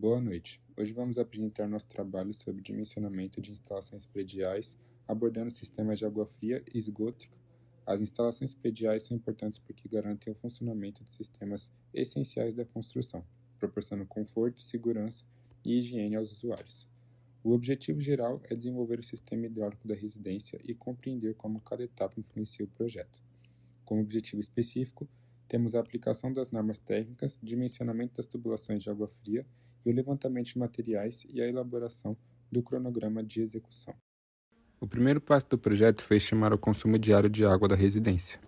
Boa noite. Hoje vamos apresentar nosso trabalho sobre dimensionamento de instalações prediais, abordando sistemas de água fria e esgoto. As instalações prediais são importantes porque garantem o funcionamento de sistemas essenciais da construção, proporcionando conforto, segurança e higiene aos usuários. O objetivo geral é desenvolver o sistema hidráulico da residência e compreender como cada etapa influencia o projeto. Como objetivo específico, temos a aplicação das normas técnicas, dimensionamento das tubulações de água fria e o levantamento de materiais e a elaboração do cronograma de execução. O primeiro passo do projeto foi estimar o consumo diário de água da residência.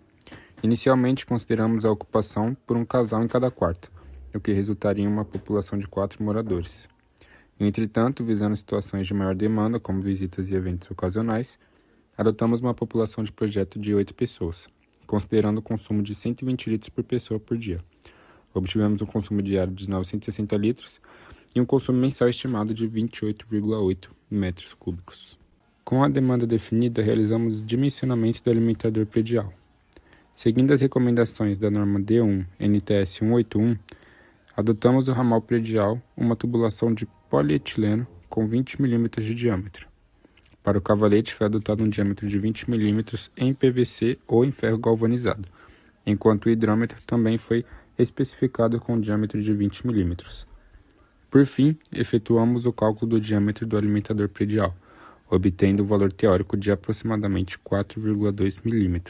Inicialmente, consideramos a ocupação por um casal em cada quarto, o que resultaria em uma população de 4 moradores. Entretanto, visando situações de maior demanda, como visitas e eventos ocasionais, adotamos uma população de projeto de 8 pessoas, considerando o consumo de 120 litros por pessoa por dia. Obtivemos um consumo diário de 960 litros e um consumo mensal estimado de 28,8 metros cúbicos. Com a demanda definida, realizamos o dimensionamento do alimentador predial. Seguindo as recomendações da norma D1 NTS 181, adotamos o ramal predial, uma tubulação de polietileno com 20 mm de diâmetro. Para o cavalete foi adotado um diâmetro de 20 mm em PVC ou em ferro galvanizado, enquanto o hidrômetro também foi especificado com um diâmetro de 20 mm. Por fim, efetuamos o cálculo do diâmetro do alimentador predial, obtendo o valor teórico de aproximadamente 4,2 mm.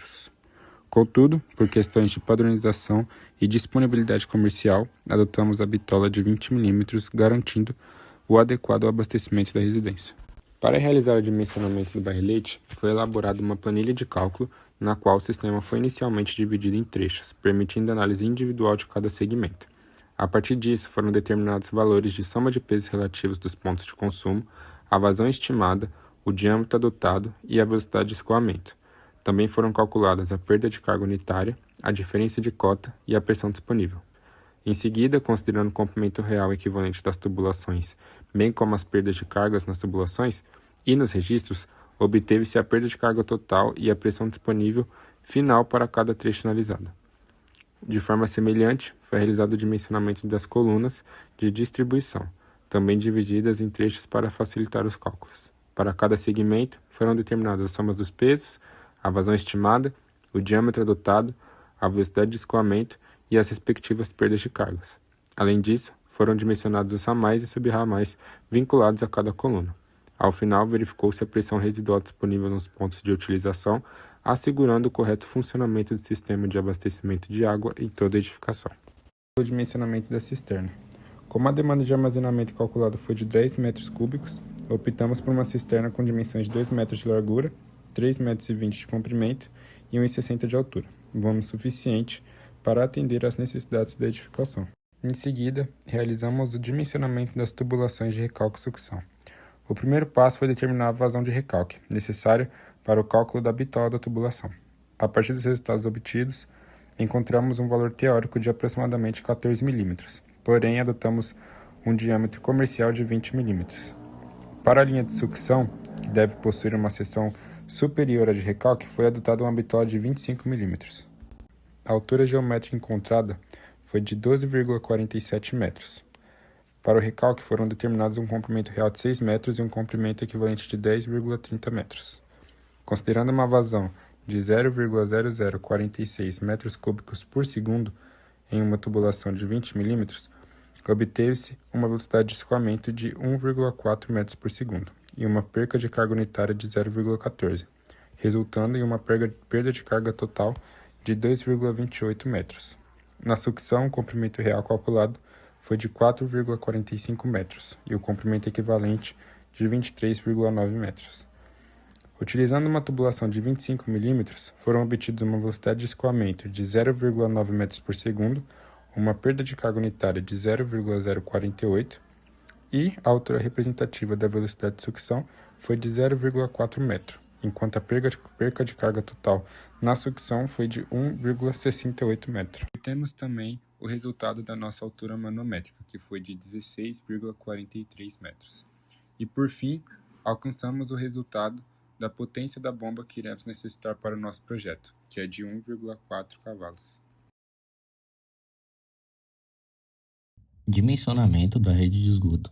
Contudo, por questões de padronização e disponibilidade comercial, adotamos a bitola de 20 mm, garantindo o adequado abastecimento da residência. Para realizar o dimensionamento do barrilete, foi elaborada uma planilha de cálculo, na qual o sistema foi inicialmente dividido em trechos, permitindo análise individual de cada segmento. A partir disso, foram determinados valores de soma de pesos relativos dos pontos de consumo, a vazão estimada, o diâmetro adotado e a velocidade de escoamento. Também foram calculadas a perda de carga unitária, a diferença de cota e a pressão disponível. Em seguida, considerando o comprimento real equivalente das tubulações, bem como as perdas de cargas nas tubulações e nos registros, obteve-se a perda de carga total e a pressão disponível final para cada trecho analisado. De forma semelhante, foi realizado o dimensionamento das colunas de distribuição, também divididas em trechos para facilitar os cálculos. Para cada segmento, foram determinadas as somas dos pesos, a vazão estimada, o diâmetro adotado, a velocidade de escoamento e as respectivas perdas de cargas. Além disso, foram dimensionados os ramais e subramais vinculados a cada coluna. Ao final, verificou-se a pressão residual disponível nos pontos de utilização, assegurando o correto funcionamento do sistema de abastecimento de água em toda a edificação. O dimensionamento da cisterna. Como a demanda de armazenamento calculada foi de 10 metros cúbicos, optamos por uma cisterna com dimensões de 2 metros de largura, 3,20 metros de comprimento e 1,60 de altura, volume suficiente para atender às necessidades da edificação. Em seguida, realizamos o dimensionamento das tubulações de recalque e sucção. O primeiro passo foi determinar a vazão de recalque, necessária para o cálculo da bitola da tubulação. A partir dos resultados obtidos, encontramos um valor teórico de aproximadamente 14 mm, porém adotamos um diâmetro comercial de 20 mm. Para a linha de sucção, que deve possuir uma seção superior à de recalque, foi adotada uma bitola de 25 mm. A altura geométrica encontrada foi de 12,47 metros. Para o recalque foram determinados um comprimento real de 6 metros e um comprimento equivalente de 10,30 metros. Considerando uma vazão de 0,0046 metros cúbicos por segundo em uma tubulação de 20 mm, obteve-se uma velocidade de escoamento de 1,4 metros por segundo e uma perca de carga unitária de 0,14, resultando em uma perda de carga total de 2,28 metros. Na sucção, o comprimento real calculado foi de 4,45 metros e o comprimento equivalente de 23,9 metros. Utilizando uma tubulação de 25 mm, foram obtidos uma velocidade de escoamento de 0,9 metros por segundo, uma perda de carga unitária de 0,048 e a altura representativa da velocidade de sucção foi de 0,4 metro, enquanto a perca de carga total na sucção foi de 1,68 metro. E temos também o resultado da nossa altura manométrica, que foi de 16,43 metros. E por fim, alcançamos o resultado da potência da bomba que iremos necessitar para o nosso projeto, que é de 1,4 cavalos. Dimensionamento da rede de esgoto.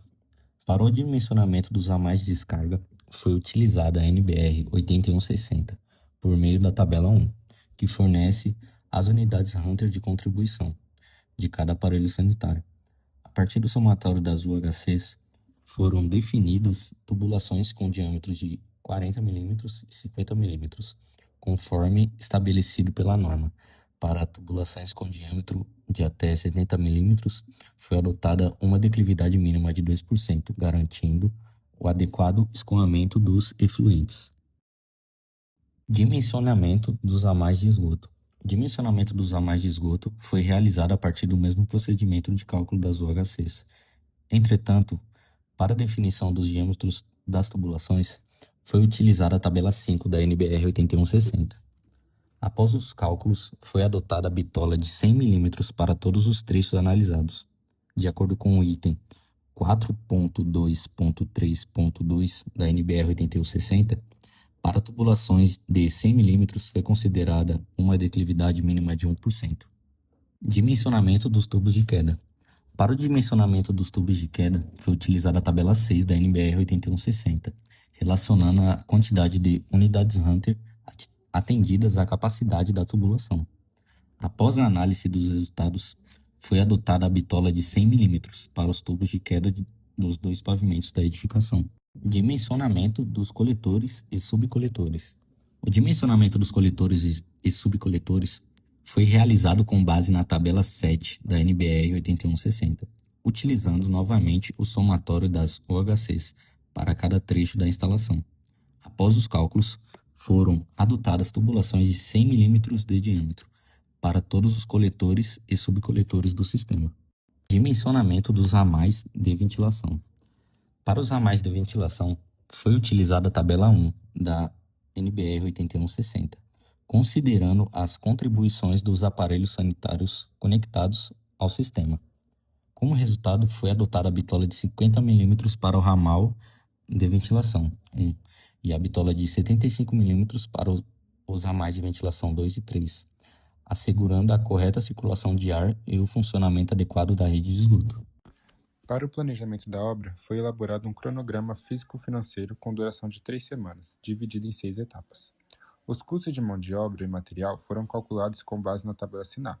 Para o dimensionamento dos ramais de descarga, foi utilizada a NBR 8160, por meio da tabela 1, que fornece as unidades Hunter de contribuição de cada aparelho sanitário. A partir do somatório das UHCs, foram definidas tubulações com diâmetros de 40 milímetros e 50 milímetros, conforme estabelecido pela norma. Para tubulações com diâmetro de até 70 milímetros, foi adotada uma declividade mínima de 2%, garantindo o adequado escoamento dos efluentes. Dimensionamento dos ramais de esgoto. O dimensionamento dos ramais de esgoto foi realizado a partir do mesmo procedimento de cálculo das UHCs. Entretanto, para a definição dos diâmetros das tubulações, foi utilizada a tabela 5 da NBR 8160. Após os cálculos, foi adotada a bitola de 100 milímetros para todos os trechos analisados. De acordo com o item 4.2.3.2 da NBR 8160, para tubulações de 100 milímetros foi considerada uma declividade mínima de 1%. Dimensionamento dos tubos de queda. Para o dimensionamento dos tubos de queda, foi utilizada a tabela 6 da NBR 8160, relacionando a quantidade de unidades Hunter atendidas à capacidade da tubulação. Após a análise dos resultados, foi adotada a bitola de 100 milímetros para os tubos de queda dos dois pavimentos da edificação. Dimensionamento dos coletores e subcoletores. O dimensionamento dos coletores e subcoletores foi realizado com base na tabela 7 da NBR 8160, utilizando novamente o somatório das OHCs para cada trecho da instalação. Após os cálculos, foram adotadas tubulações de 100 milímetros de diâmetro para todos os coletores e subcoletores do sistema. Dimensionamento dos ramais de ventilação. Para os ramais de ventilação, foi utilizada a tabela 1 da NBR 8160, considerando as contribuições dos aparelhos sanitários conectados ao sistema. Como resultado, foi adotada a bitola de 50 milímetros para o ramal de ventilação 1 e a bitola de 75 milímetros para os ramais de ventilação 2 e 3, assegurando a correta circulação de ar e o funcionamento adequado da rede de esgoto. Para o planejamento da obra, foi elaborado um cronograma físico-financeiro com duração de 3 semanas, dividido em 6 etapas. Os custos de mão de obra e material foram calculados com base na tabela SINAP.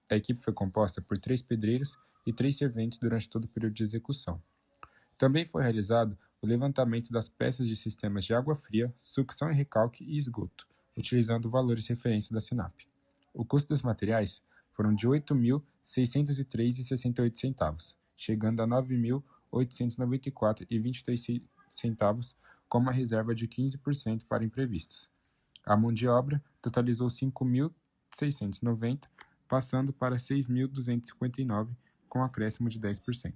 A equipe foi composta por 3 pedreiros e 3 serventes durante todo o período de execução. Também foi realizado o levantamento das peças de sistemas de água fria, sucção e recalque e esgoto, utilizando valores de referência da SINAP. O custo dos materiais foram de R$ 8.603,68, chegando a R$ 9.894,23, com uma reserva de 15% para imprevistos. A mão de obra totalizou R$ 5.690, passando para R$ 6.259, com acréscimo de 10%.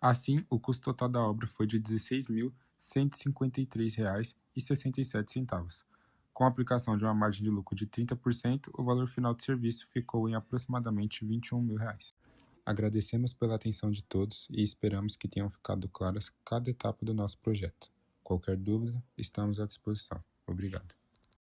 Assim, o custo total da obra foi de R$ 16.153,67. Com a aplicação de uma margem de lucro de 30%, o valor final do serviço ficou em aproximadamente R$ 21 mil. Agradecemos pela atenção de todos e esperamos que tenham ficado claras cada etapa do nosso projeto. Qualquer dúvida, estamos à disposição. Obrigado.